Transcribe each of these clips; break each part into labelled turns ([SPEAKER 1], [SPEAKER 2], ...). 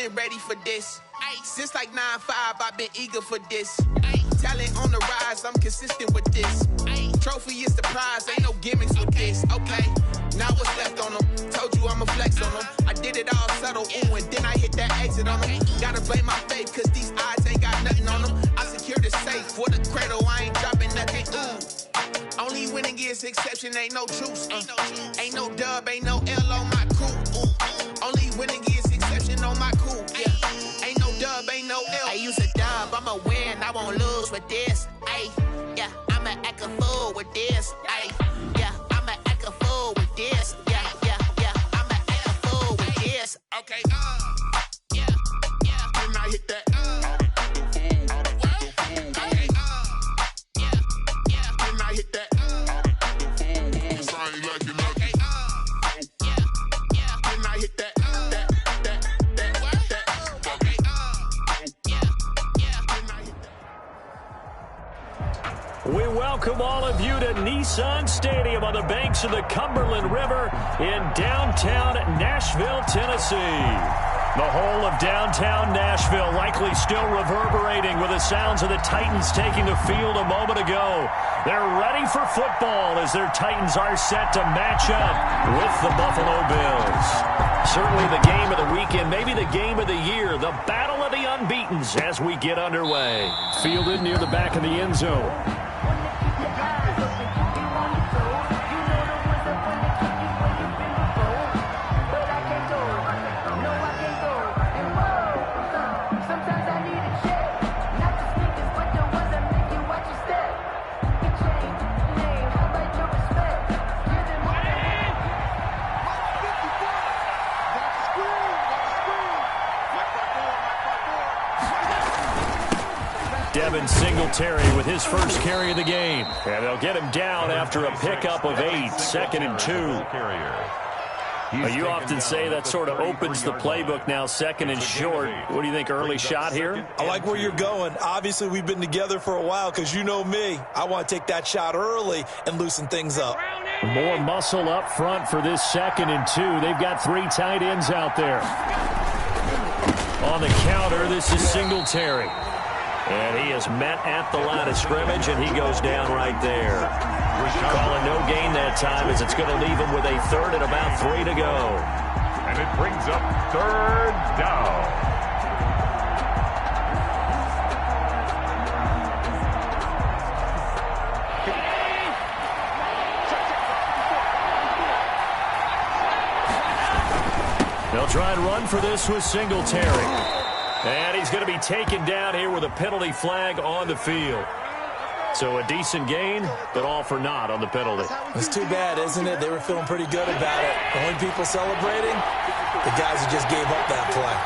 [SPEAKER 1] been ready for this. Since like 9-5, I've been eager for this. Talent on the rise, I'm consistent with this. Trophy is the prize, ain't no gimmicks with this. Okay, now what's left on them? Told you I'ma flex on them. I did it all subtle, ooh, and then I hit that exit on them. Gotta blame my faith, cause these odds ain't got nothing on them. I secured the safe for the cradle, I ain't dropping nothing, ooh. Only winning is exception, ain't no truce. Ain't no dub, ain't no L on my crew. Ooh. Only winning is exception on my crew, yeah. Ain't no dub, ain't no L. I use a dub, I'ma win, I won't lose with this. Ay, yeah, I'ma act a fool with this. Ay, yeah, I'ma act a fool with this. Yeah, yeah, yeah, I'ma act a fool with this. Okay, yeah, yeah. Then I hit that.
[SPEAKER 2] We welcome all of you to Nissan Stadium on the banks of the Cumberland River in downtown Nashville, Tennessee. The whole of downtown Nashville likely still reverberating with the sounds of the Titans taking the field a moment ago. They're ready for football as their Titans are set to match up with the Buffalo Bills. Certainly the game of the weekend, maybe the game of the year, the battle of the unbeatens as we get underway. Fielded near the back of the end zone. Devin Singletary with his first carry of the game. And they'll get him down after a pickup of 8, 2nd and 2. You often say that sort of opens the playbook now, 2nd and short. What do you think, early shot here?
[SPEAKER 3] I like where you're going. Obviously, we've been together for a while because you know me. I want to take that shot early and loosen things up.
[SPEAKER 2] More muscle up front for this 2nd and 2. They've got 3 tight ends out there. On the counter, this is Singletary. And he is met at the line of scrimmage, and he goes down right there. Calling no gain that time as it's going to leave him with a 3rd and about 3 to go.
[SPEAKER 4] And it brings up 3rd down.
[SPEAKER 2] They'll try and run for this with Singletary. And he's going to be taken down here with a penalty flag on the field. So a decent gain, but all for naught on the penalty.
[SPEAKER 3] It's too bad, isn't it? They were feeling pretty good about it. The only people celebrating, the guys who just gave up that play.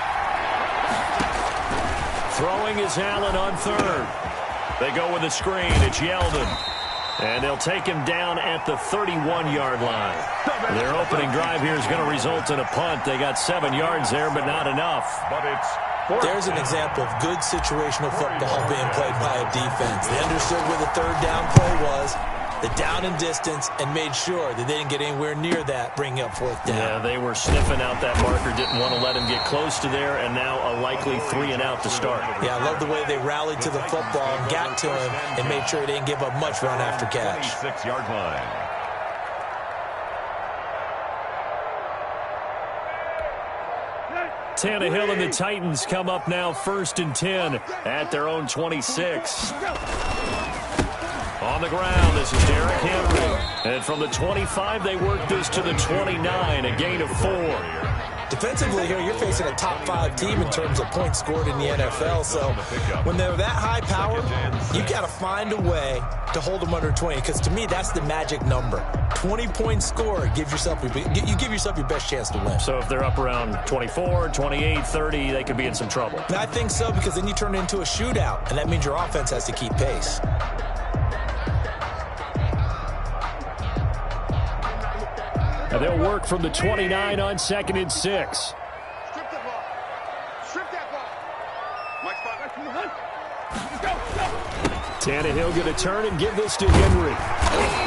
[SPEAKER 2] Throwing is Allen on 3rd. They go with a screen. It's Yeldon. And they'll take him down at the 31-yard line. Their opening drive here is going to result in a punt. They got 7 yards there, but not enough.
[SPEAKER 4] But it's
[SPEAKER 3] There's an example of good situational football being played by a defense. They understood where the 3rd down play was, the down and distance, and made sure that they didn't get anywhere near that, bringing up 4th down.
[SPEAKER 2] Yeah, they were sniffing out that marker, didn't want to let him get close to there, and now a likely 3 and out to start.
[SPEAKER 3] Yeah, I love the way they rallied to the football and got to him and made sure he didn't give up much run after catch.
[SPEAKER 4] 26-yard line.
[SPEAKER 2] Tannehill and the Titans come up now 1st and 10 at their own 26. On the ground, this is Derrick Henry. And from the 25, they work this to the 29, a gain of 4.
[SPEAKER 3] Defensively here, you're facing a top 5 team in terms of points scored in the NFL. So when they're that high powered, you got to find a way to hold them under 20. Because to me, that's the magic number. 20 points scored, you give yourself your best chance to win.
[SPEAKER 2] So if they're up around 24, 28, 30, they could be in some trouble.
[SPEAKER 3] And I think so, because then you turn it into a shootout, and that means your offense has to keep pace.
[SPEAKER 2] And they'll work from the 29 on 2nd and 6.
[SPEAKER 5] Strip that ball. Strip that ball. Mike,
[SPEAKER 2] Tannehill going to turn and give this to Henry.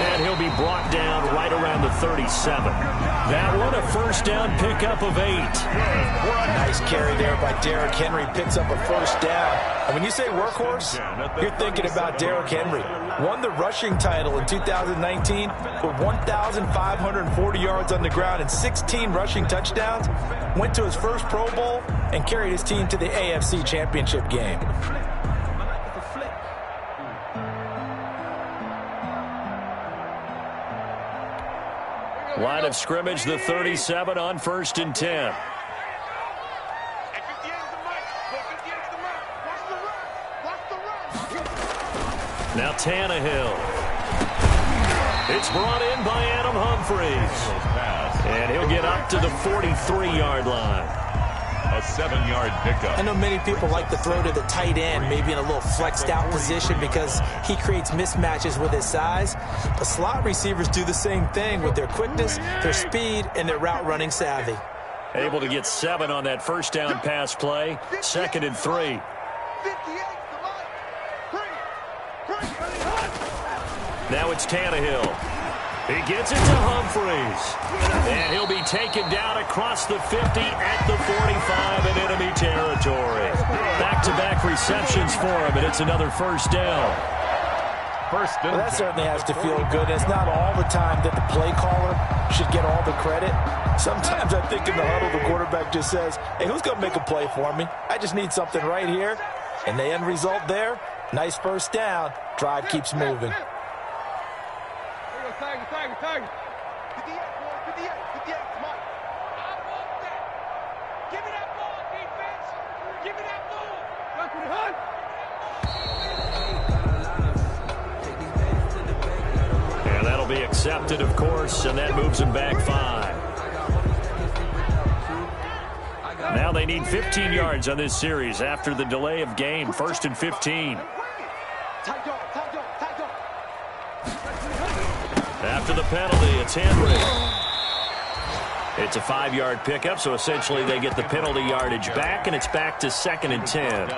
[SPEAKER 2] And he'll be brought down right around the 37. That one, a first down pickup of 8.
[SPEAKER 3] Nice carry there by Derrick Henry. Picks up a first down. And when you say workhorse, you're thinking about Derrick Henry. Won the rushing title in 2019 with 1,540 yards on the ground and 16 rushing touchdowns. Went to his first Pro Bowl and carried his team to the AFC Championship game.
[SPEAKER 2] Line of scrimmage, the 37 on 1st and 10. Now Tannehill. It's brought in by Adam Humphries. And he'll get up to the 43-yard line.
[SPEAKER 4] A 7-yard pickup.
[SPEAKER 3] I know many people like to throw to the tight end, maybe in a little flexed out position because he creates mismatches with his size. But slot receivers do the same thing with their quickness, their speed, and their route running savvy.
[SPEAKER 2] Able to get 7 on that first down pass play. 2nd and 3. Now it's Tannehill. He gets it to Humphries. And he'll be taken down across the 50 at the 45 in enemy territory. Back-to-back receptions for him, and it's another first down.
[SPEAKER 3] Well, that certainly has to feel good. It's not all the time that the play caller should get all the credit. Sometimes I think in the huddle, the quarterback just says, hey, who's going to make a play for me? I just need something right here. And the end result there, nice first down. Drive keeps moving.
[SPEAKER 5] Tag. Get the X, boy. Get the X. Come on. I want that. Give me that ball, defense. Give me that ball. That's what it
[SPEAKER 2] And that'll be accepted, of course, and that moves him back 5. Now they need 15 yards on this series after the delay of game. 1st and 15. After the penalty, it's Henry. It's a 5-yard pickup, so essentially they get the penalty yardage back, and it's back to 2nd and 10.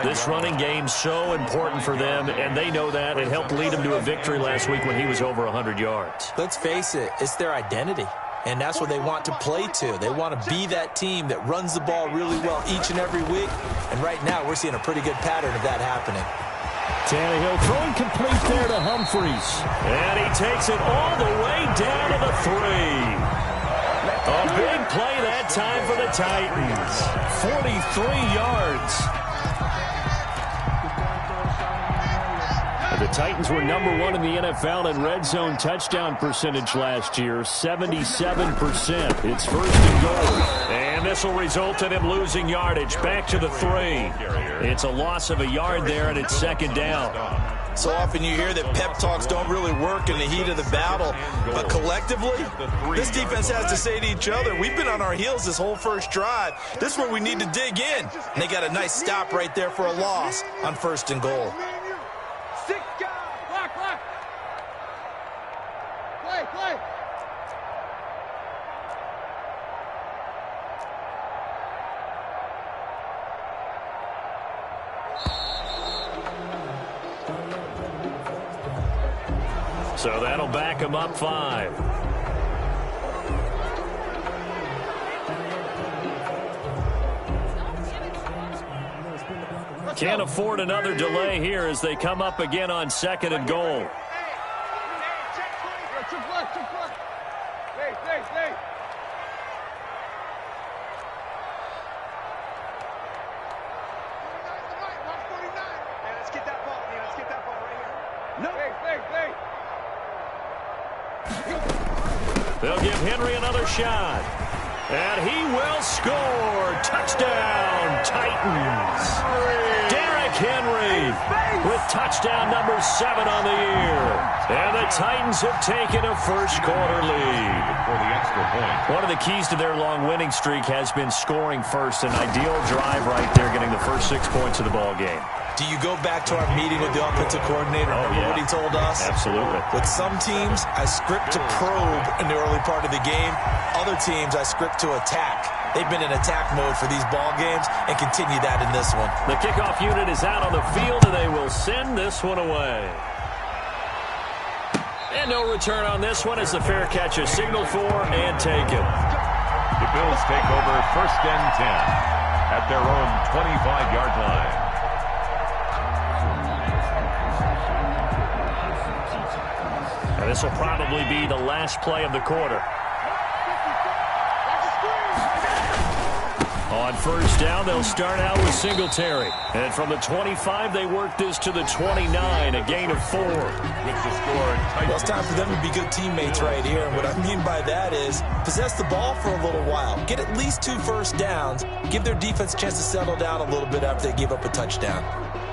[SPEAKER 2] This running game's so important for them, and they know that. It helped lead them to a victory last week when he was over 100 yards.
[SPEAKER 3] Let's face it, it's their identity, and that's what they want to play to. They want to be that team that runs the ball really well each and every week, and right now we're seeing a pretty good pattern of that happening.
[SPEAKER 2] Tannehill throwing complete there to Humphries. And he takes it all the way down to the 3. A big play that time for the Titans. 43 yards. The Titans were number 1 in the NFL in red zone touchdown percentage last year, 77%. It's 1st and goal. And this will result in him losing yardage. Back to the 3. It's a loss of a yard there, and it's 2nd down.
[SPEAKER 3] So often you hear that pep talks don't really work in the heat of the battle. But collectively, this defense has to say to each other, we've been on our heels this whole first drive. This is where we need to dig in. And they got a nice stop right there for a loss on 1st and goal.
[SPEAKER 5] 6 guys. Block. Play.
[SPEAKER 2] So that'll back him up 5. Can't afford another delay here as they come up again on 2nd and goal.
[SPEAKER 5] Hey. Let's get that ball right here. No. Hey.
[SPEAKER 2] They'll give Henry another shot. And he will score. Touchdown, Titans. Derrick Henry with touchdown number 7 on the year. And the Titans have taken a first-quarter lead.
[SPEAKER 4] For the extra point.
[SPEAKER 2] One of the keys to their long winning streak has been scoring first. An ideal drive right there, getting the first 6 points of the ball game.
[SPEAKER 3] Do you go back to our meeting with the offensive coordinator? Remember what he told us?
[SPEAKER 2] Absolutely.
[SPEAKER 3] With some teams, I script to probe in the early part of the game. Other teams, I script to attack. They've been in attack mode for these ball games and continue that in this one.
[SPEAKER 2] The kickoff unit is out on the field, and they will send this one away. And no return on this one as the fair catch is signaled for and taken.
[SPEAKER 4] The Bills take over 1st and 10 at their own 25-yard line.
[SPEAKER 2] And this will probably be the last play of the quarter. On 1st down, they'll start out with Singletary. And from the 25, they work this to the 29, a gain of 4.
[SPEAKER 4] With the score,
[SPEAKER 3] Well, it's time for them to be good teammates right here. And what I mean by that is possess the ball for a little while. Get at least 2 first downs. Give their defense a chance to settle down a little bit after they give up a touchdown.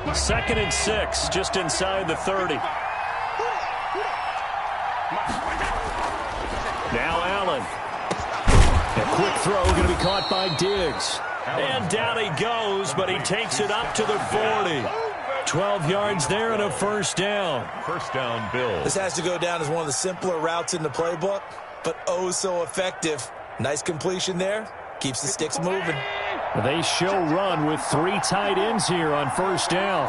[SPEAKER 2] 2nd and 6, just inside the 30. Now Allen. A quick throw going to be caught by Diggs. And down he goes, but he takes it up to the 40. 12 yards there and a 1st down.
[SPEAKER 4] 1st down, Bills.
[SPEAKER 3] This has to go down as one of the simpler routes in the playbook, but oh so effective. Nice completion there. Keeps the sticks moving.
[SPEAKER 2] They show run with 3 tight ends here on 1st down.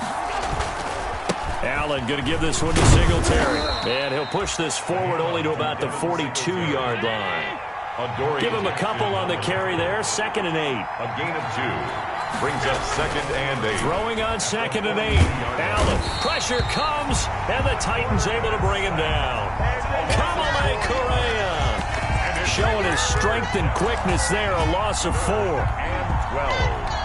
[SPEAKER 2] Allen going to give this one to Singletary. And he'll push this forward only to about the 42-yard line. Give him a couple on the carry there. 2nd and 8.
[SPEAKER 4] A gain of 2. Brings up 2nd and 8.
[SPEAKER 2] Throwing on 2nd and 8. Allen. Pressure comes, and the Titans able to bring him down. Kamale Correa. Showing his strength and quickness there. A loss of 4.
[SPEAKER 4] And 12.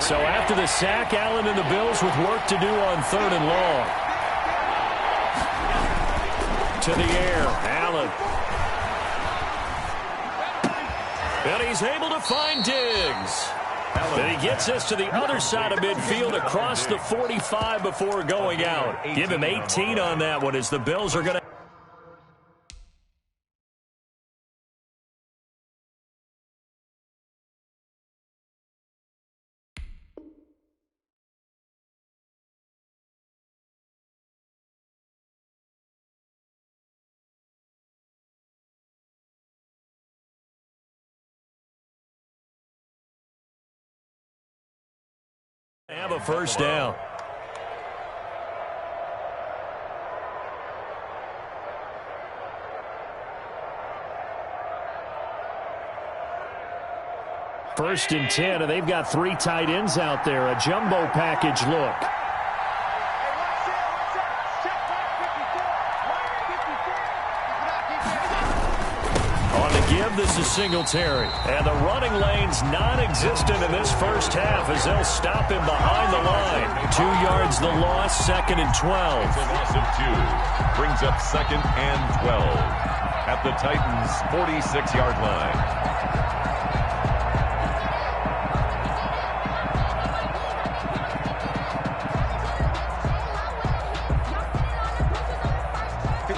[SPEAKER 2] So after the sack, Allen and the Bills with work to do on 3rd and long. To the air, Allen. And he's able to find Diggs. And he gets us to the other side of midfield across the 45 before going out. Give him 18 on that one as the Bills are going to... have a 1st down. First and 10, and they've got 3 tight ends out there. A jumbo package look. This is Singletary. And the running lane's non-existent in this 1st half as they'll stop him behind the line. 2 yards the loss, 2nd and 12.
[SPEAKER 4] It's a loss of 2. Brings up 2nd and 12 at the Titans' 46-yard line.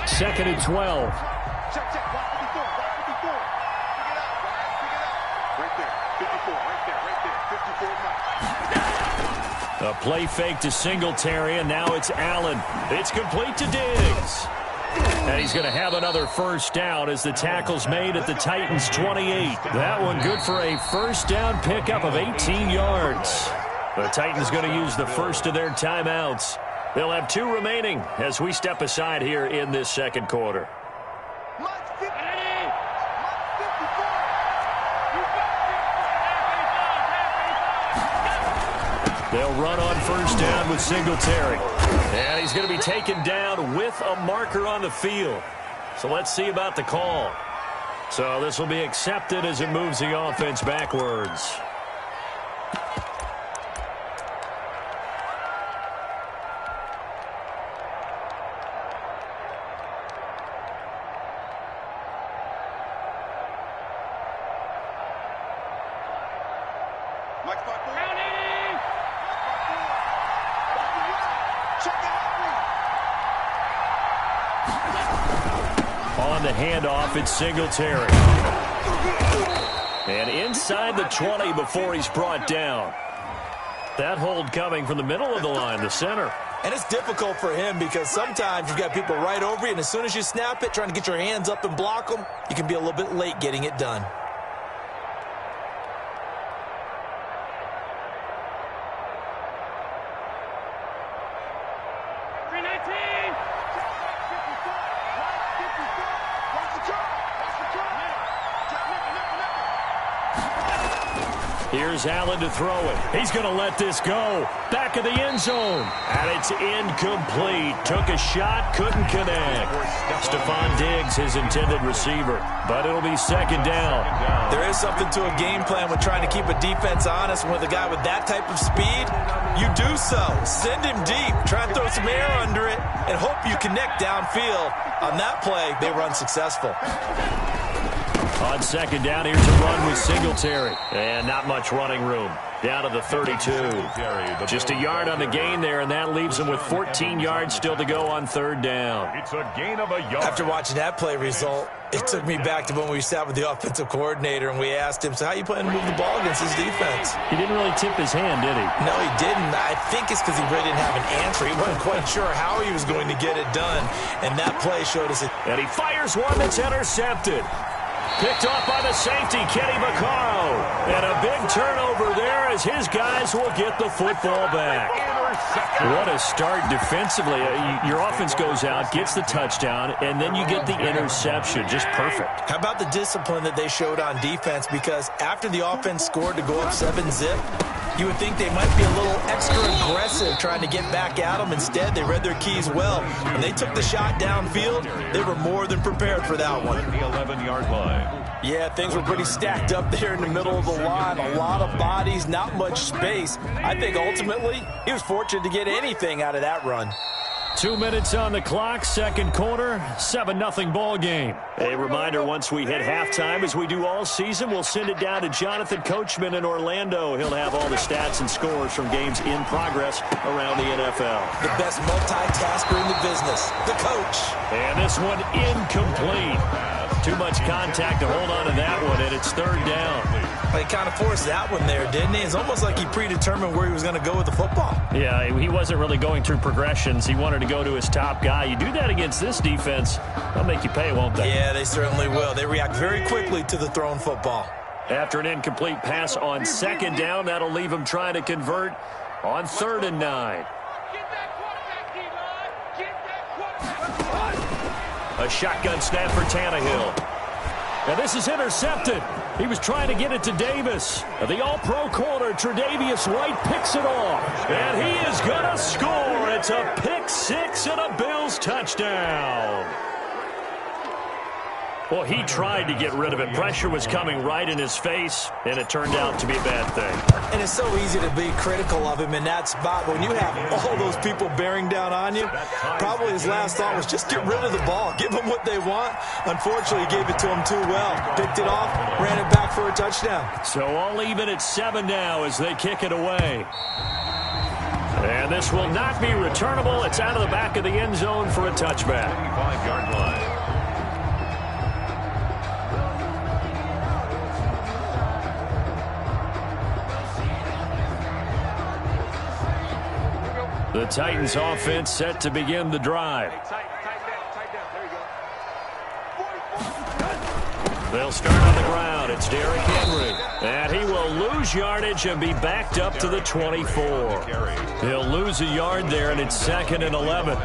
[SPEAKER 2] Second and 12. A play fake to Singletary, and now it's Allen. It's complete to Diggs. And he's going to have another 1st down as the tackle's made at the Titans' 28. That one good for a 1st down pickup of 18 yards. The Titans going to use the first of their timeouts. They'll have 2 remaining as we step aside here in this 2nd quarter. They'll run on 1st down with Singletary. And he's going to be taken down with a marker on the field. So let's see about the call. So this will be accepted as it moves the offense backwards. On the handoff, it's Singletary. And inside the 20 before he's brought down. That hold coming from the middle of the line, the center.
[SPEAKER 3] And it's difficult for him because sometimes you've got people right over you, and as soon as you snap it, trying to get your hands up and block them, you can be a little bit late getting it done.
[SPEAKER 2] Here's Allen to throw it. He's going to let this go. Back of the end zone. And it's incomplete. Took a shot, couldn't connect. Stephon Diggs, his intended receiver. But it'll be second down.
[SPEAKER 3] There is something to a game plan with trying to keep a defense honest. With a guy with that type of speed, you do so. Send him deep. Try and throw some air under it and hope you connect downfield. On that play, they run successful.
[SPEAKER 2] On second down, here's a run with Singletary. And not much running room. Down to the 32. Just a yard on the gain there, and that leaves him with 14 yards still to go on third down.
[SPEAKER 4] It's a gain of a yard.
[SPEAKER 3] After watching that play result, it took me back to when we sat with the offensive coordinator and we asked him, so how you planning to move the ball against his defense?
[SPEAKER 2] He didn't really tip his hand, did he?
[SPEAKER 3] No, he didn't. I think it's because he really didn't have an answer. He wasn't quite sure how he was going to get it done, and that play showed us it.
[SPEAKER 2] And he fires one that's intercepted. Picked off by the safety, Kenny Vaccaro. And a big turnover there as his guys will get the football back. What a start defensively. Your offense goes out, gets the touchdown, and then you get the interception. Just perfect.
[SPEAKER 3] How about the discipline that they showed on defense? Because after the offense scored to go up 7-zip, you would think they might be a little extra aggressive trying to get back at them. Instead, they read their keys well. When they took the shot downfield, they were more than prepared for that one.
[SPEAKER 4] The 11-yard line.
[SPEAKER 3] Yeah, things were pretty stacked up there in the middle of the line. A lot of bodies, not much space. I think ultimately he was fortunate to get anything out of that run.
[SPEAKER 2] 2 minutes on the clock, second quarter, 7-0 ball game. A reminder, once we hit halftime, as we do all season, we'll send it down to Jonathan Coachman in Orlando. He'll have all the stats and scores from games in progress around the NFL.
[SPEAKER 3] The best multitasker in the business, the coach.
[SPEAKER 2] And this one incomplete. Too much contact to hold on to that one, and it's third down.
[SPEAKER 3] He kind of forced that one there, didn't he? It's almost like he predetermined where he was going to go with the football.
[SPEAKER 2] Yeah, he wasn't really going through progressions. He wanted to go to his top guy. You do that against this defense, they'll make you pay, won't they?
[SPEAKER 3] Yeah, they certainly will. They react very quickly to the thrown football.
[SPEAKER 2] After an incomplete pass on second down, that'll leave him trying to convert on 3rd and 9. A shotgun snap for Tannehill. And this is intercepted. He was trying to get it to Davis. The all-pro corner, Tre'Davious White, picks it off. And he is going to score. It's a pick six and a Bills touchdown. Well, he tried to get rid of it. Pressure was coming right in his face, and it turned out to be a bad thing.
[SPEAKER 3] And it's so easy to be critical of him in that spot. When you have all those people bearing down on you, probably his last thought was just get rid of the ball. Give them what they want. Unfortunately, he gave it to them too well. Picked it off, ran it back for a touchdown.
[SPEAKER 2] So all even at 7 now as they kick it away. And this will not be returnable. It's out of the back of the end zone for a touchback.
[SPEAKER 4] 25-yard line.
[SPEAKER 2] The Titans offense set to begin the drive.
[SPEAKER 5] Tight down. There you go.
[SPEAKER 2] They'll start on the ground. It's Derrick Henry. And he will lose yardage and be backed up to the 24. He'll lose a yard there, and it's 2nd and 11.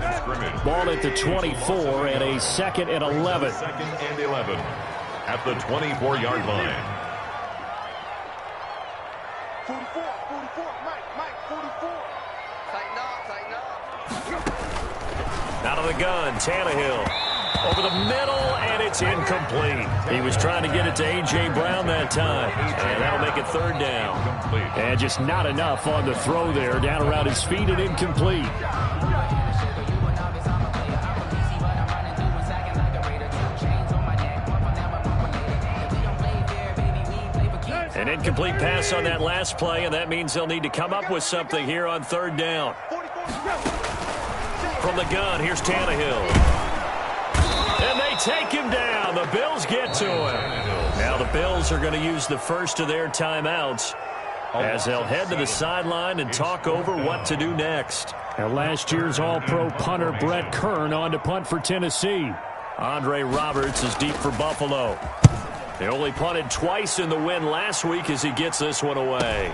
[SPEAKER 2] Ball at the 24 and a 2nd and 11.
[SPEAKER 4] 2nd and 11 at the 24-yard line.
[SPEAKER 5] 44, Mike, 44. Tighten up.
[SPEAKER 2] Out of the gun, Tannehill. Over the middle, and it's incomplete. He was trying to get it to A.J. Brown that time, and that'll make it 3rd down. And just not enough on the throw there, down around his feet and incomplete. An incomplete pass on that last play, and that means they'll need to come up with something here on 3rd down. From the gun, here's Tannehill. And they take him down. The Bills get to him. Now the Bills are going to use the first of their timeouts. as they'll head to the sideline and talk over what to do next.
[SPEAKER 6] And last year's All-Pro punter Brett Kern on to punt for Tennessee.
[SPEAKER 2] Andre Roberts is deep for Buffalo. They only punted twice in the win last week as he gets this one away.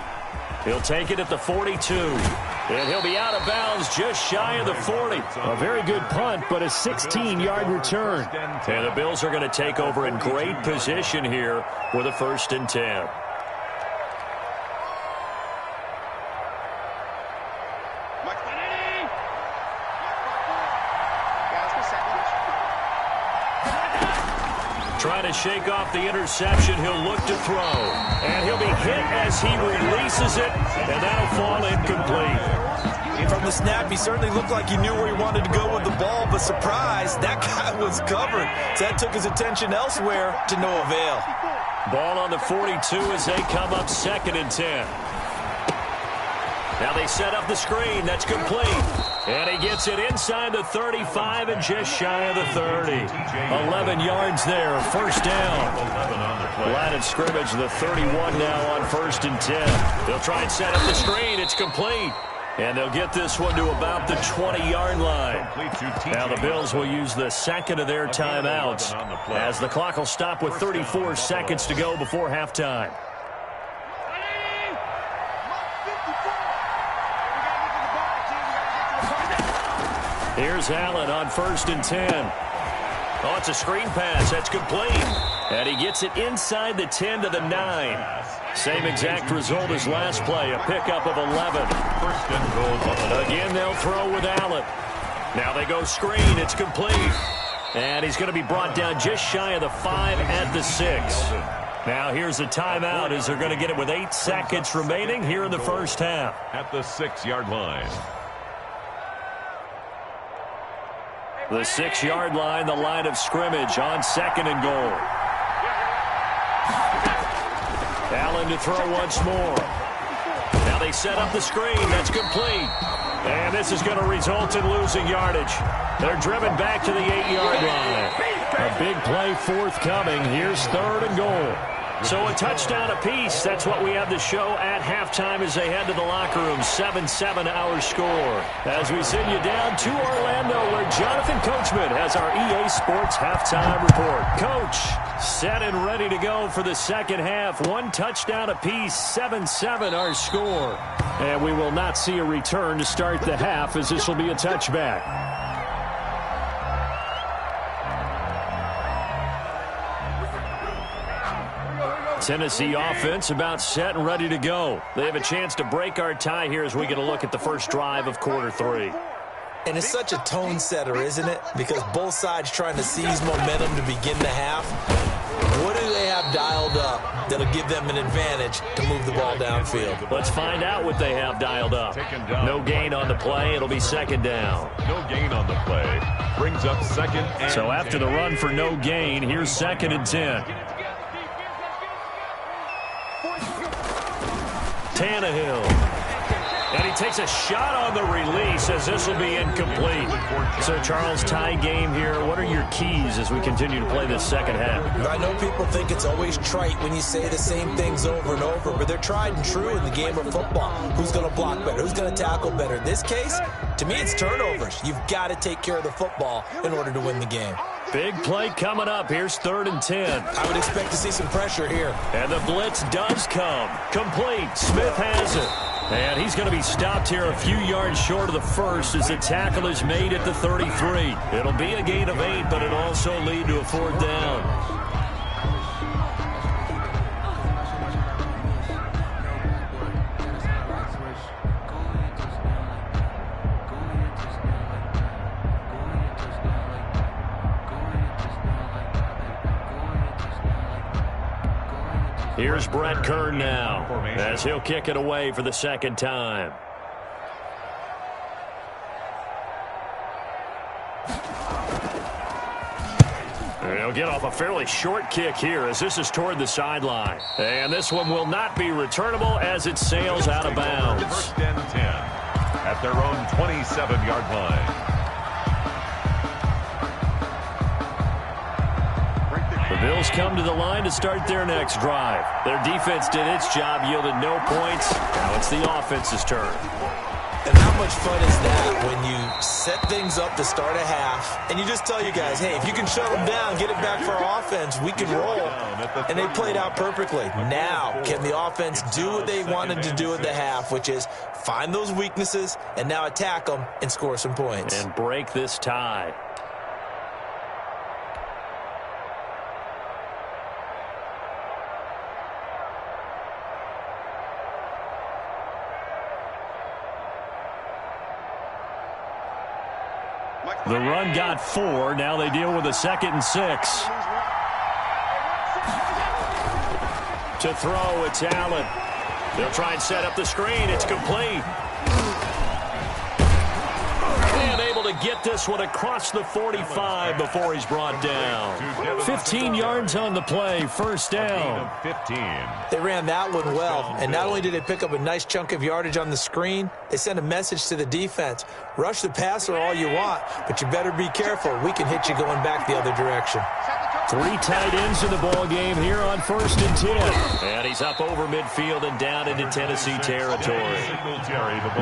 [SPEAKER 2] He'll take it at the 42. And he'll be out of bounds just shy of the 40.
[SPEAKER 6] A very good punt, but a 16-yard return.
[SPEAKER 2] And the Bills are going to take over in great position here with a 1st and 10. Trying to shake off the interception, he'll look to throw. And he'll be hit as he releases it, and that'll fall incomplete.
[SPEAKER 3] From the snap, he certainly looked like he knew where he wanted to go with the ball, but surprise, that guy was covered. So that took his attention elsewhere to no avail.
[SPEAKER 2] Ball on the 42 as they come up 2nd and 10. Now they set up the screen. That's complete. And he gets it inside the 35 and just shy of the 30. 11 yards there. 1st down. Line of scrimmage, the 31 now on 1st and 10. They'll try and set up the screen. It's complete. And they'll get this one to about the 20-yard line. Now the Bills will use the 2nd of their timeouts as the clock will stop with 34 seconds to go before halftime. Here's Allen on 1st and 10. Oh, it's a screen pass. That's complete. And he gets it inside the 10 to the 9. Same exact result as last play, a pickup of 11.
[SPEAKER 4] 1st and goal.
[SPEAKER 2] Again, they'll throw with Allen. Now they go screen. It's complete. And he's going to be brought down just shy of the 5 at the 6. Now here's a timeout as they're going to get it with 8 seconds remaining here in the 1st half.
[SPEAKER 4] At the 6-yard line.
[SPEAKER 2] The 6-yard line, the line of scrimmage on 2nd and goal. Allen to throw once more. Now they set up the screen. That's complete. And this is going to result in losing yardage. They're driven back to the 8-yard line.
[SPEAKER 6] A big play forthcoming. Here's 3rd and goal.
[SPEAKER 2] So a touchdown apiece. That's what we have to show at halftime as they head to the locker room. 7-7 our score. As we send you down to Orlando where Jonathan Coachman has our EA Sports halftime report. Coach, set and ready to go for the 2nd half. 1 touchdown apiece. 7-7 our score.
[SPEAKER 6] And we will not see a return to start the half as this will be a touchback.
[SPEAKER 2] Tennessee offense about set and ready to go. They have a chance to break our tie here as we get a look at the first drive of quarter 3.
[SPEAKER 3] And it's such a tone setter, isn't it? Because both sides trying to seize momentum to begin the half. What do they have dialed up that'll give them an advantage to move the ball downfield?
[SPEAKER 2] Let's find out what they have dialed up. No gain on the play. It'll be 2nd down.
[SPEAKER 4] No gain on the play. Brings up 2nd and
[SPEAKER 2] So after the run for no gain, here's 2nd and 10. Tannehill. And he takes a shot on the release as this will be incomplete. So, Charles, tie game here. What are your keys as we continue to play this 2nd half?
[SPEAKER 3] I know people think it's always trite when you say the same things over and over, but they're tried and true in the game of football. Who's going to block better? Who's going to tackle better? In this case, to me, it's turnovers. You've got to take care of the football in order to win the game.
[SPEAKER 2] Big play coming up. Here's 3rd and 10.
[SPEAKER 3] I would expect to see some pressure here.
[SPEAKER 2] And the blitz does come. Complete. Smith has it. And he's going to be stopped here a few yards short of the 1st as the tackle is made at the 33. It'll be a gain of 8, but it'll also lead to a 4th down. Here's Brett Kern now as he'll kick it away for the 2nd time. He'll get off a fairly short kick here as this is toward the sideline. And this one will not be returnable as it sails out of bounds.
[SPEAKER 4] 1st and 10 at their own 27-yard line.
[SPEAKER 2] The Bills come to the line to start their next drive. Their defense did its job, yielded no points. Now it's the offense's turn.
[SPEAKER 3] And how much fun is that when you set things up to start a half, and you just tell you guys, hey, if you can shut them down, get it back for our offense, we can roll. And they played out perfectly. Now, can the offense do what they wanted to do at the half, which is find those weaknesses and now attack them and score some points.
[SPEAKER 2] And break this tie. The run got 4. Now they deal with a 2nd and 6. To throw, it's Allen. They'll try and set up the screen. It's complete. And able to get this one across the 45 before he's brought down. 15 yards on the play. First down.
[SPEAKER 4] 15.
[SPEAKER 3] They ran that one well, and not only did they pick up a nice chunk of yardage on the screen, they sent a message to the defense. Rush the passer all you want, but you better be careful. We can hit you going back the other direction.
[SPEAKER 2] 3 tight ends in the ball game here on 1st and 10. And he's up over midfield and down into Tennessee territory.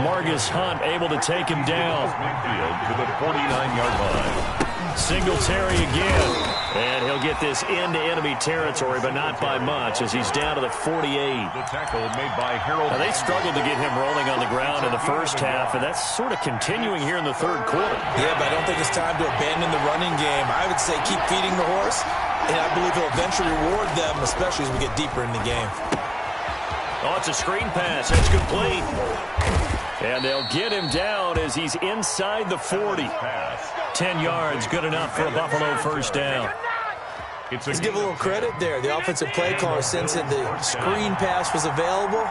[SPEAKER 2] Margus Hunt able to take him down.
[SPEAKER 4] To the 49-yard line.
[SPEAKER 2] Singletary again. And he'll get this into enemy territory, but not by much as he's down to the 48.
[SPEAKER 4] The tackle made by Harold.
[SPEAKER 2] Now, they struggled to get him rolling on the ground in the first half, and that's sort of continuing here in the 3rd quarter.
[SPEAKER 3] Yeah, but I don't think it's time to abandon the running game. I would say keep feeding the horse, and I believe he'll eventually reward them, especially as we get deeper in the game.
[SPEAKER 2] Oh, it's a screen pass. It's complete. And they'll get him down as he's inside the 40. 10 yards, good enough for a Buffalo first down.
[SPEAKER 3] Let's give a little credit there. The offensive play caller sensed the screen pass was available.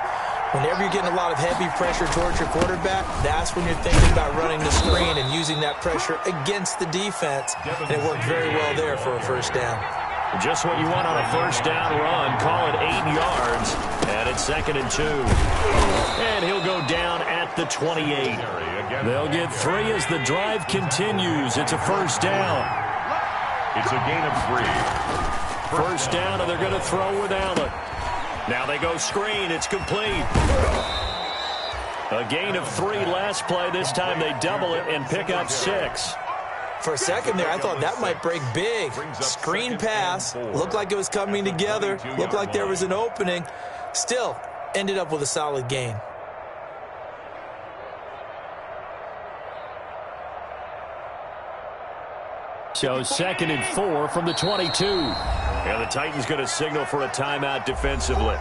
[SPEAKER 3] Whenever you're getting a lot of heavy pressure towards your quarterback, that's when you're thinking about running the screen and using that pressure against the defense. And it worked very well there for a first down.
[SPEAKER 2] Just what you want on a first down run. Call it 8 yards. And it's 2nd and 2. And he'll go down at the 28. They'll get 3 as the drive continues. It's a first down.
[SPEAKER 4] It's a gain of 3.
[SPEAKER 2] First down, and they're going to throw with Allen. Now they go screen. It's complete. A gain of 3 last play. This time they double it and pick up 6.
[SPEAKER 3] For a second there, I thought that might break big. Screen pass. Looked like it was coming together. Looked like there was an opening. Still, ended up with a solid gain.
[SPEAKER 2] So 2nd and 4 from the 22. And the Titans going to signal for a timeout defensively.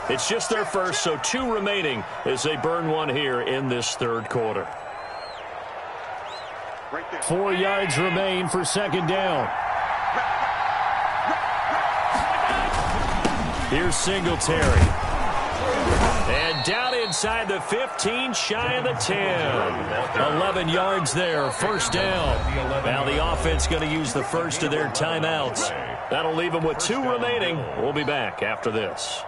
[SPEAKER 2] It's just their first, so 2 remaining as they burn one here in this 3rd quarter. 4 yards remain for 2nd down. Here's Singletary. And down inside the 15, shy of the 10. 11 yards there, first down. Now the offense going to use the first of their timeouts. That'll leave them with 2 remaining. We'll be back after this.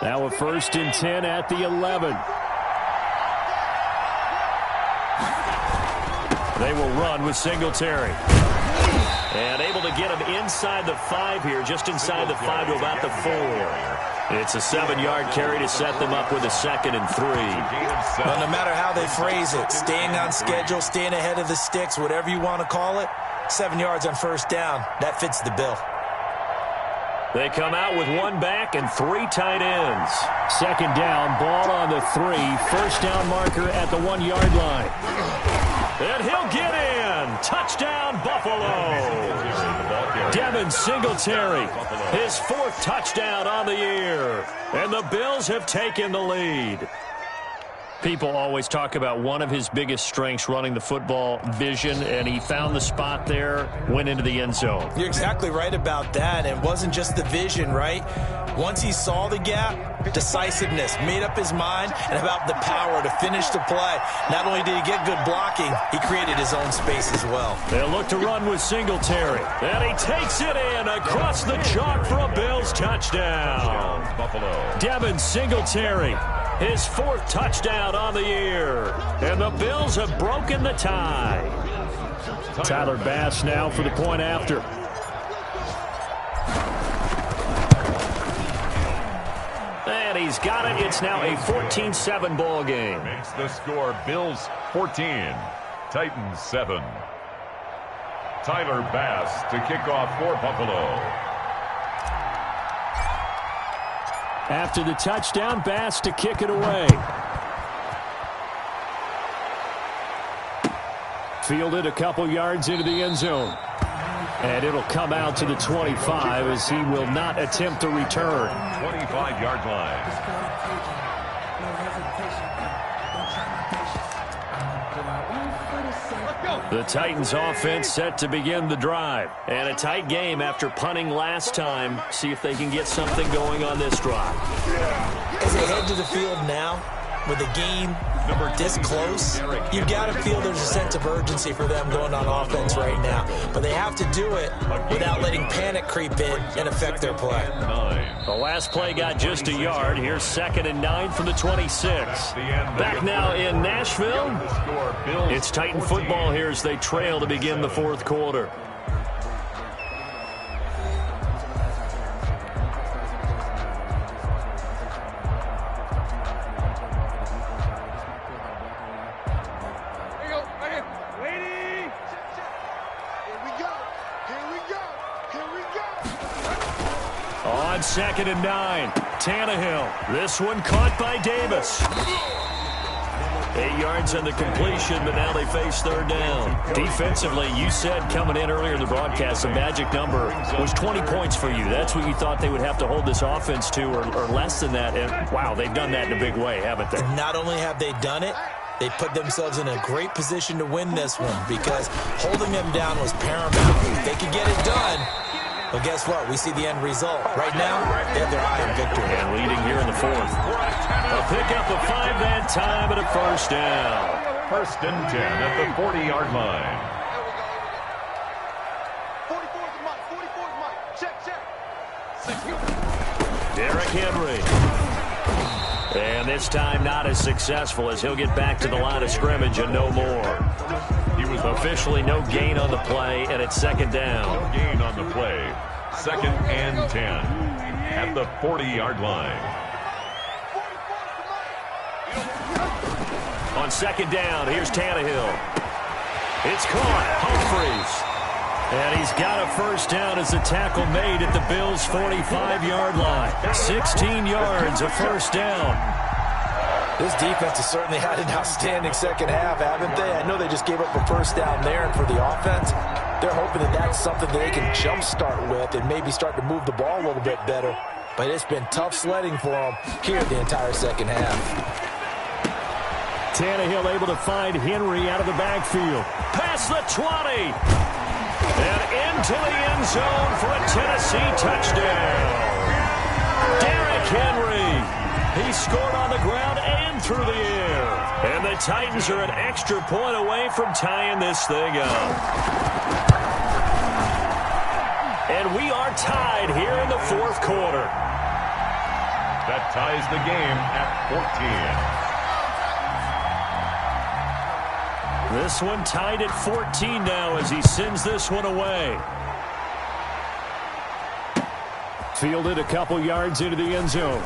[SPEAKER 2] Now a 1st and 10 at the 11. They will run with Singletary. And able to get him inside the 5 here, just inside the 5 to about the 4. It's a 7-yard carry to set them up with a 2nd and 3.
[SPEAKER 3] Well, no matter how they phrase it, staying on schedule, staying ahead of the sticks, whatever you want to call it, 7 yards on first down, that fits the bill.
[SPEAKER 2] They come out with 1 back and 3 tight ends. 2nd down, ball on the 3. First down marker at the 1-yard line. And he'll get in. Touchdown, Buffalo. Devin Singletary, his 4th touchdown on the year. And the Bills have taken the lead. People always talk about one of his biggest strengths running the football, vision, and he found the spot there, went into the end zone.
[SPEAKER 3] You're exactly right about that. It wasn't just the vision, right? Once he saw the gap, decisiveness, made up his mind, and about the power to finish the play. Not only did he get good blocking, he created his own space as well.
[SPEAKER 2] They'll look to run with Singletary. And he takes it in across the chalk for a Bills touchdown.
[SPEAKER 4] Buffalo.
[SPEAKER 2] Devin Singletary, his 4th touchdown on the year. And the Bills have broken the tie. Tyler Bass now for the point after. and he's got it. It's now a 14-7 ball game.
[SPEAKER 4] Makes the score Bills 14, Titans 7. Tyler Bass to kick off for Buffalo.
[SPEAKER 2] After the touchdown, Bass to kick it away. Fielded a couple yards into the end zone. And it'll come out to the 25 as he will not attempt to return.
[SPEAKER 4] 25-yard line.
[SPEAKER 2] The Titans offense set to begin the drive. And a tight game after punting last time. See if they can get something going on this drive.
[SPEAKER 3] As they head to the field now, with the game this close, you've got to feel there's a sense of urgency for them going on offense right now. But they have to do it without letting panic creep in and affect their play.
[SPEAKER 2] The last play got just a yard. Here's 2nd and 9 from the 26. Back now in Nashville. It's Titan football here as they trail to begin the 4th quarter. On 2nd and 9, Tannehill. This one caught by Davis. 8 yards on the completion, but now they face 3rd down. Defensively, you said coming in earlier in the broadcast, the magic number was 20 points for you. That's what you thought they would have to hold this offense to, or less than that. And wow, they've done that in a big way, haven't they?
[SPEAKER 3] Not only have they done it, they put themselves in a great position to win this one because holding them down was paramount. If they could get it done, well, guess what? We see the end result. Right now, they have their eye on victory.
[SPEAKER 2] And leading here in the 4th. A pickup of 5 that time and a 1st down.
[SPEAKER 4] 1st and 10 at the 40-yard line.
[SPEAKER 5] 44's Mike. 44's Mike. Check.
[SPEAKER 2] Derrick Henry. And this time not as successful as he'll get back to the line of scrimmage and no more. He was officially no gain on the play, and it's 2nd down.
[SPEAKER 4] No gain on the play. 2nd and 10 at the 40-yard line.
[SPEAKER 2] On 2nd down, here's Tannehill. It's caught. Humphries. And he's got a 1st down as the tackle made at the Bills' 45-yard line. 16 yards, a 1st down.
[SPEAKER 3] This defense has certainly had an outstanding second half, haven't they? I know they just gave up a 1st down there, and for the offense, they're hoping that that's something that they can jumpstart with and maybe start to move the ball a little bit better. But it's been tough sledding for them here the entire second half.
[SPEAKER 2] Tannehill able to find Henry out of the backfield. Past the 20. And into the end zone for a Tennessee touchdown. Derrick Henry. He scored on the ground and through the air. And the Titans are an extra point away from tying this thing up. And we are tied here in the 4th quarter.
[SPEAKER 4] That ties the game at 14.
[SPEAKER 2] This one tied at 14 now as he sends this one away. Fielded a couple yards into the end zone.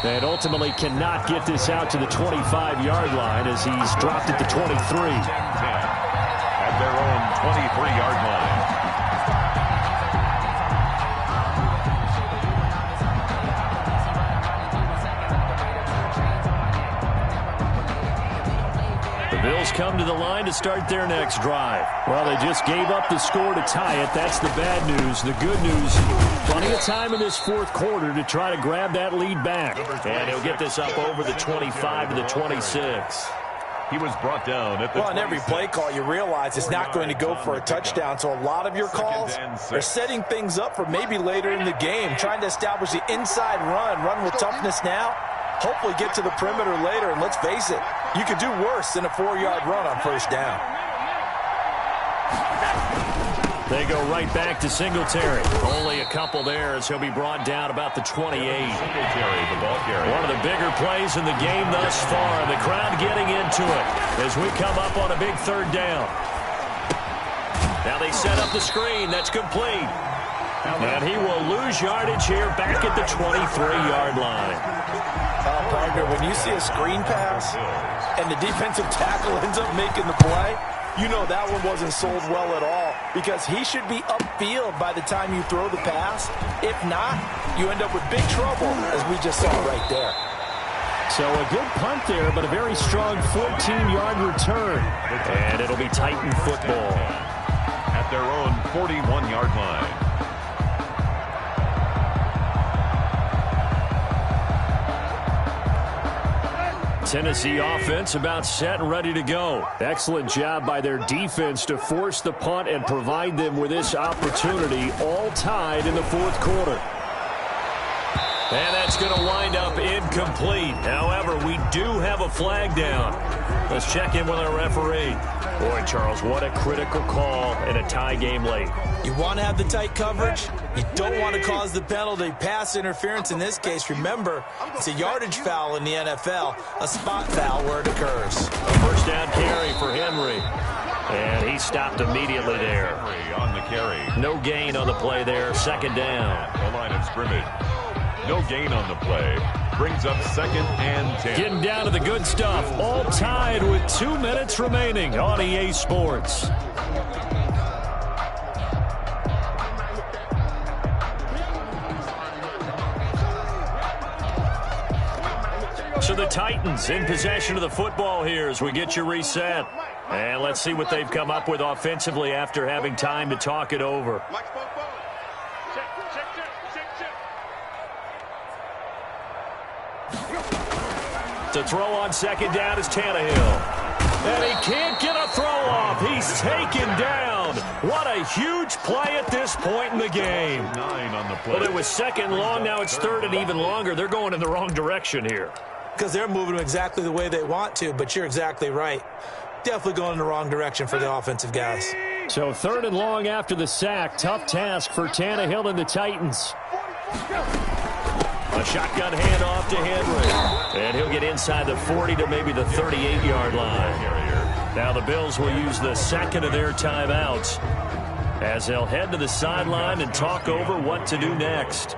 [SPEAKER 2] And ultimately cannot get this out to the 25-yard line as he's dropped at the 23.
[SPEAKER 4] 10 at their own 23-yard line.
[SPEAKER 2] Bills come to the line to start their next drive. Well, they just gave up the score to tie it. That's the bad news. The good news, plenty of time in this 4th quarter to try to grab that lead back. And he'll get this up over the 25 to the 26.
[SPEAKER 4] He was brought down at the
[SPEAKER 3] Well, on every play call, you realize it's not going to go for a touchdown. So a lot of your calls are setting things up for maybe later in the game, trying to establish the inside run with toughness now. Hopefully get to the perimeter later, and let's face it, you could do worse than a 4-yard run on 1st down.
[SPEAKER 2] They go right back to Singletary. Only a couple there as he'll be brought down about the 28.
[SPEAKER 4] Singletary, the ball carrier.
[SPEAKER 2] One of the bigger plays in the game thus far. The crowd getting into it as we come up on a big 3rd down. Now they set up the screen. That's complete. And he will lose yardage here back at the 23-yard line.
[SPEAKER 3] Partner, when you see a screen pass and the defensive tackle ends up making the play, you know that one wasn't sold well at all, because he should be upfield by the time you throw the pass. If not, you end up with big trouble, as we just saw right there.
[SPEAKER 6] So a good punt there, but a very strong 14-yard return.
[SPEAKER 2] And it'll be Titan football
[SPEAKER 4] at their own 41-yard line.
[SPEAKER 2] Tennessee offense about set and ready to go.
[SPEAKER 6] Excellent job by their defense to force the punt and provide them with this opportunity, all tied in the fourth quarter.
[SPEAKER 2] And that's going to wind up incomplete. However, we do have a flag down. Let's check in with our referee. Boy, Charles, what a critical call in a tie game late.
[SPEAKER 3] You want to have the tight coverage. You don't want to cause the penalty. Pass interference in this case. Remember, it's a yardage foul in the NFL, a spot foul where it occurs.
[SPEAKER 2] A first down carry for Henry. And he stopped immediately there.
[SPEAKER 4] Henry on the carry.
[SPEAKER 2] No gain on the play there. Second down.
[SPEAKER 4] The line of scrimmage. No gain on the play. Brings up 2nd and 10.
[SPEAKER 2] Getting down to the good stuff. All tied with 2 minutes remaining on EA Sports. So the Titans in possession of the football here as we get you reset. And let's see what they've come up with offensively after having time to talk it over. To throw on second down is Tannehill. And he can't get a throw off. He's taken down. What a huge play at this point in the game.
[SPEAKER 4] 9 on the play.
[SPEAKER 2] Well, it was second long. Now it's third and even longer. They're going in the wrong direction here.
[SPEAKER 3] Because they're moving exactly the way they want to, but you're exactly right. Definitely going in the wrong direction for the offensive guys.
[SPEAKER 6] So third and long after the sack. Tough task for Tannehill and the Titans.
[SPEAKER 2] A shotgun handoff to Henry. And he'll get inside the 40 to maybe the 38-yard line. Now the Bills will use the second of their timeouts as they'll head to the sideline and talk over what to do next.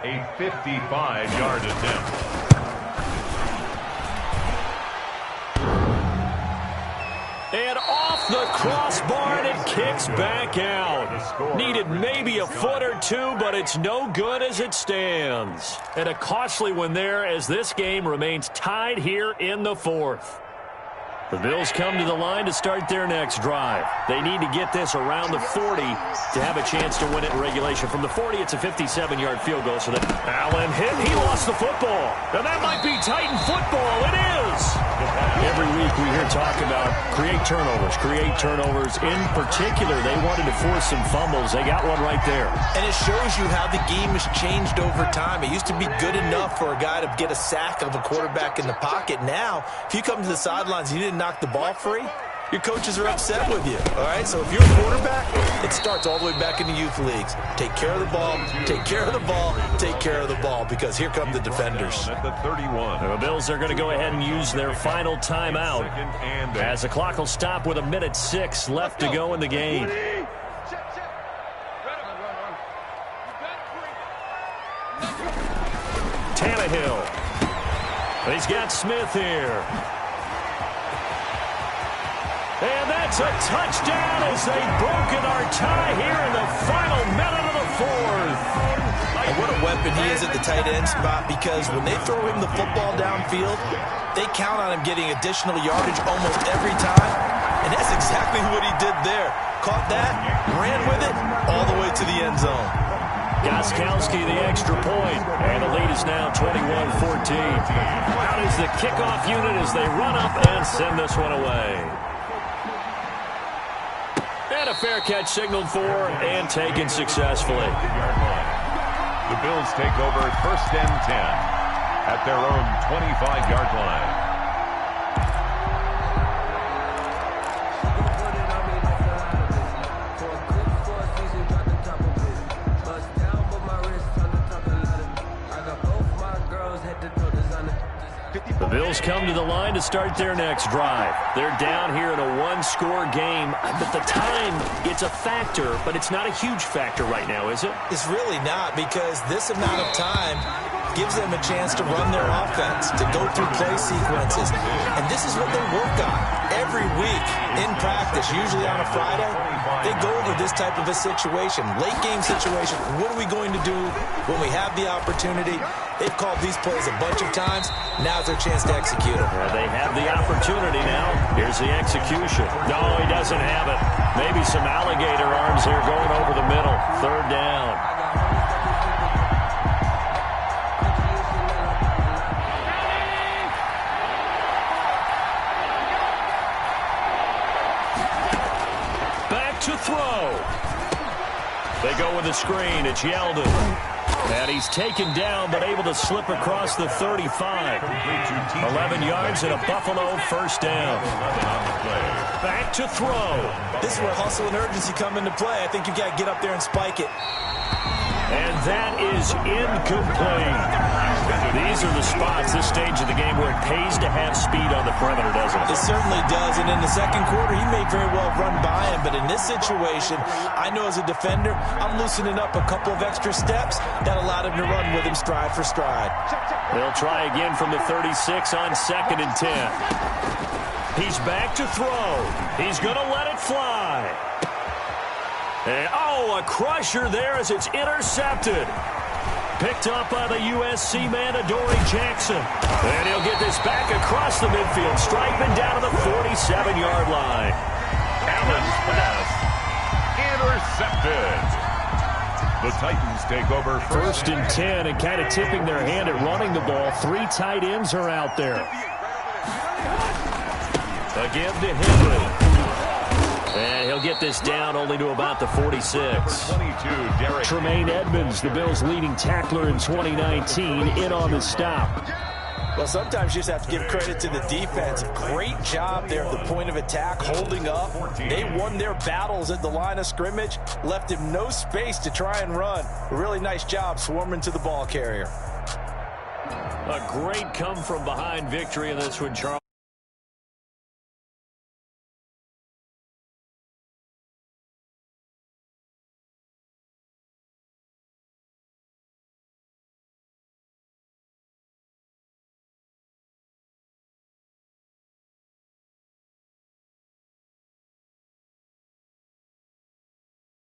[SPEAKER 4] A 55-yard attempt.
[SPEAKER 2] And off the crossbar, and it kicks back out. Needed maybe a foot or two, but it's no good as it stands. And a costly one there as this game remains tied here in the fourth. The Bills come to the line to start their next drive. They need to get this around the 40 to have a chance to win it in regulation. From the 40, it's a 57-yard field goal. So that Allen hit. He lost the football. And that might be Titan football. It is.
[SPEAKER 6] Every week we hear talk about create turnovers. In particular, they wanted to force some fumbles. They got one right there.
[SPEAKER 3] And it shows you how the game has changed over time. It used to be good enough for a guy to get a sack of a quarterback in the pocket. Now, if you come to the sidelines and you didn't knock the ball free, your coaches are upset with you. All right, so if you're a quarterback, it starts all the way back in the youth leagues. Take care of the ball, take care of the ball, take care of the ball, because here come the defenders.
[SPEAKER 4] At the 31.
[SPEAKER 2] The Bills are going to go ahead and use their final timeout as the clock will stop with 1:06 left to go in the game. Tannehill. He's got Smith here. And that's a touchdown as they've broken our tie here in the final minute of the fourth.
[SPEAKER 3] And what a weapon he is at the tight end spot, because when they throw him the football downfield, they count on him getting additional yardage almost every time. And that's exactly what he did there. Caught that, ran with it, all the way to the end zone.
[SPEAKER 2] Gostkowski the extra point, and the lead is now 21-14. Out is the kickoff unit as they run up and send this one away. And a fair catch signaled for and taken successfully.
[SPEAKER 4] The Bills take over 1st and 10 at their own 25-yard line.
[SPEAKER 2] The Bills come to the line to start their next drive. They're down here in a one-score game. But the time, it's a factor, but it's not a huge factor right now, is it?
[SPEAKER 3] It's really not, because this amount of time gives them a chance to run their offense, to go through play sequences. And this is what they work on every week in practice, usually on a Friday. They go over this type of a situation, late game situation. What are we going to do when we have the opportunity? They've called these plays a bunch of times. Now's their chance to execute them.
[SPEAKER 2] They have the opportunity now. Here's the execution. No, he doesn't have it. Maybe some alligator arms here going over the middle. Third down. Back to throw. They go with a screen. It's Yeldon. And he's taken down, but able to slip across the 35. 11 yards and a Buffalo first down. Back to throw.
[SPEAKER 3] This is where hustle and urgency come into play. I think you got to get up there and spike it.
[SPEAKER 2] And that is incomplete. These are the spots, this stage of the game, where it pays to have speed on the perimeter, doesn't it?
[SPEAKER 3] It certainly does. And in the second quarter, he may very well run by him. But in this situation, I know as a defender, I'm loosening up a couple of extra steps that allowed him to run with him stride for stride.
[SPEAKER 2] They'll try again from the 36 on 2nd and 10. He's back to throw. He's going to let it fly. And, a crusher there as it's intercepted. Picked up by the USC man, Adoree Jackson. And he'll get this back across the midfield. Strikeman down to the 47-yard line.
[SPEAKER 4] Allen's pass intercepted. The Titans take over
[SPEAKER 2] First and 10, and kind of tipping their hand at running the ball. 3 tight ends are out there. A give to Henry. And he'll get this down only to about the 46. Tremaine Edmonds, the Bills' leading tackler in 2019, in on the stop.
[SPEAKER 3] Well, sometimes you just have to give credit to the defense. Great job there at the point of attack, holding up. They won their battles at the line of scrimmage, left him no space to try and run. A really nice job swarming to the ball carrier.
[SPEAKER 2] A great come-from-behind victory in this one, Charles.